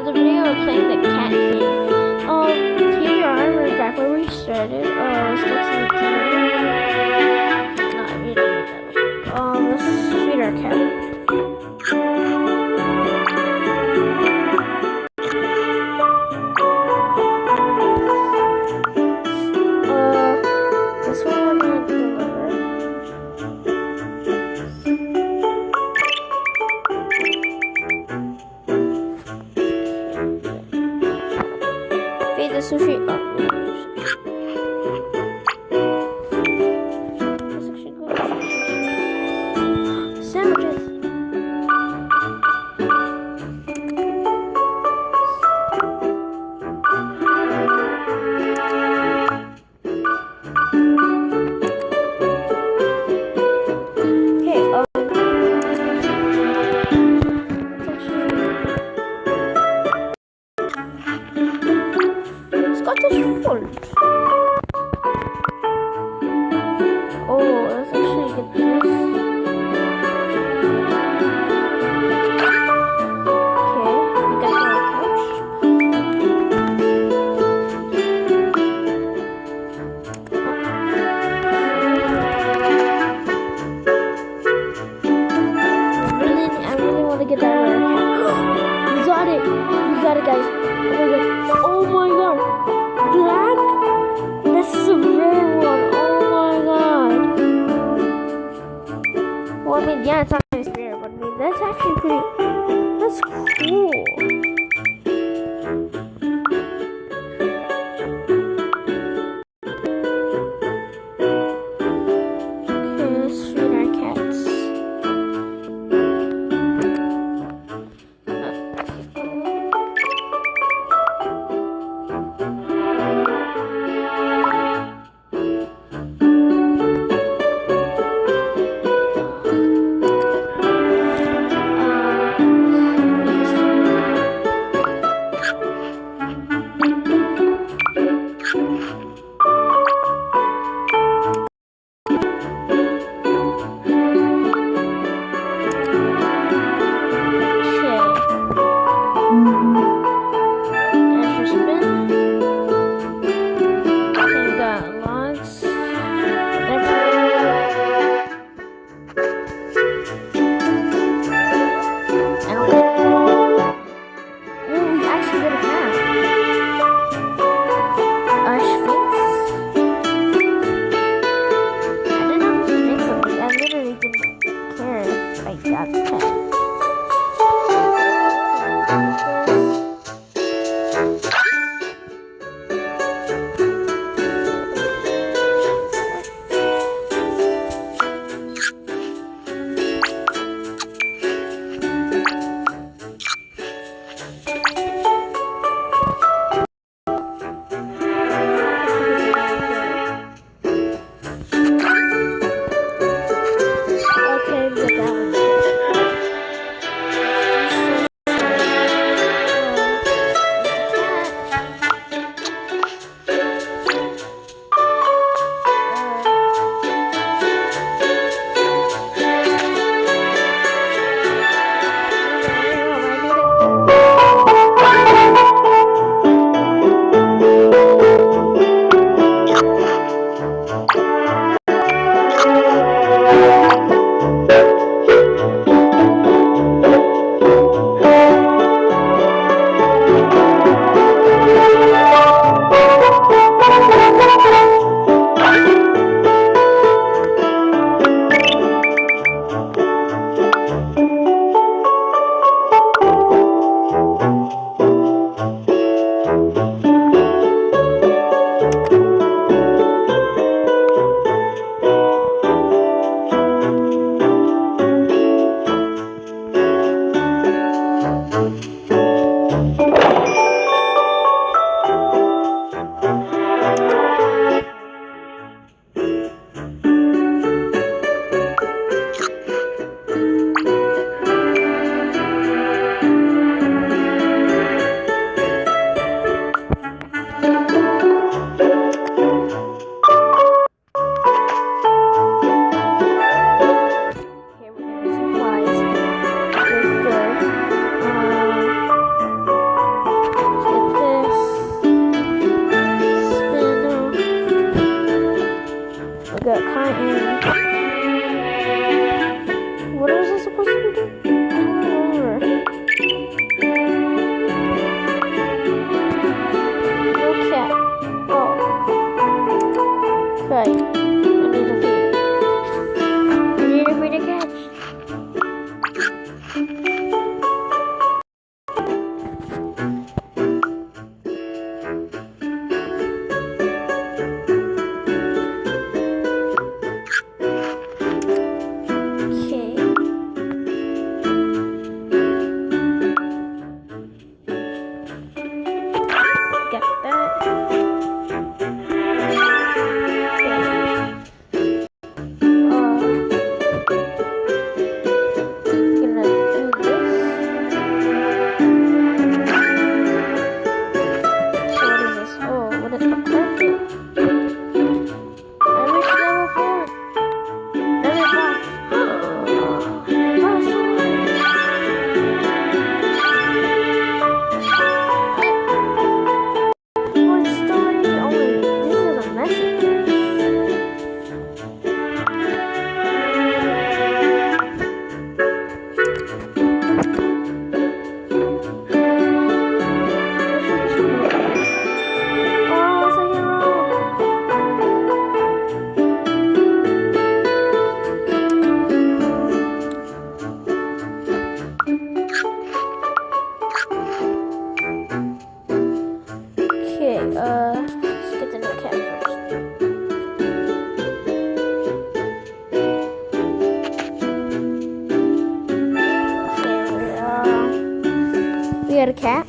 another video of playing the cat thing. Here we are. We're back where we started. Let's go to the TV. No, we don't make that look. Let's feed our cat. This one we're gonna deliver. Feed the sushi up. Let's actually go. Sandwiches. Scottish Fold. Oh, let's actually get this. Okay, we got the couch. I really want to get that rare cat. We got it! We got it, guys. Oh my god! Black? This is a rare one. Oh my god. Well, I mean, yeah, it's not very rare, but I mean, that's actually pretty. That's cool. Okay, let's feed our cats. this supposed to be doing? I don't remember. No cat. Oh. Right. I need a feed. I need a feed to catch. Let's get the new cat first. Okay, we got a cat.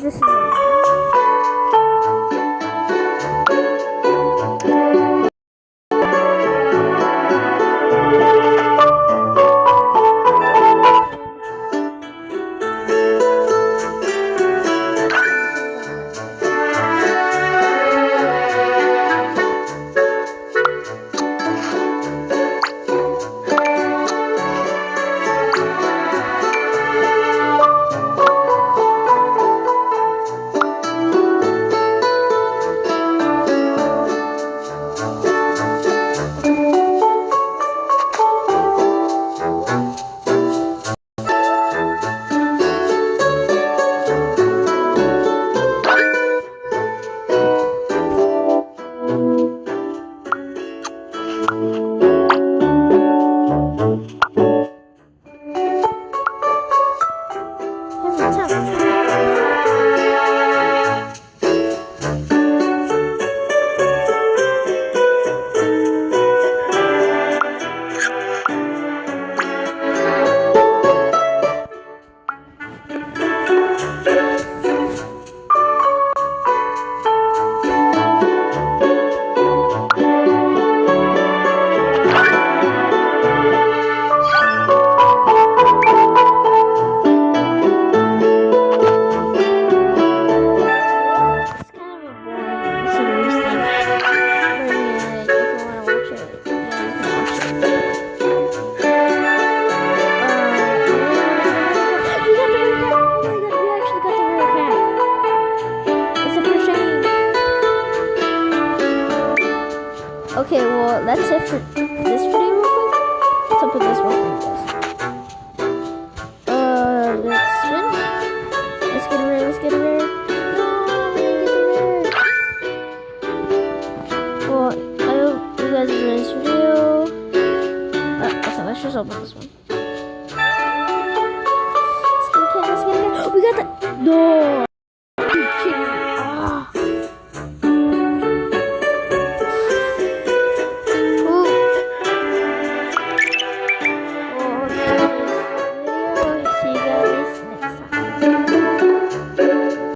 This is Okay, well, that's it for this video real quick. Let's open this one for you guys. Let's spin. Let's get a rare, let's get a rare. No, we didn't get the rare. Well, I hope you guys enjoyed this video. Okay, let's just open this one. Let's get a can, let's get a can. We got the... No!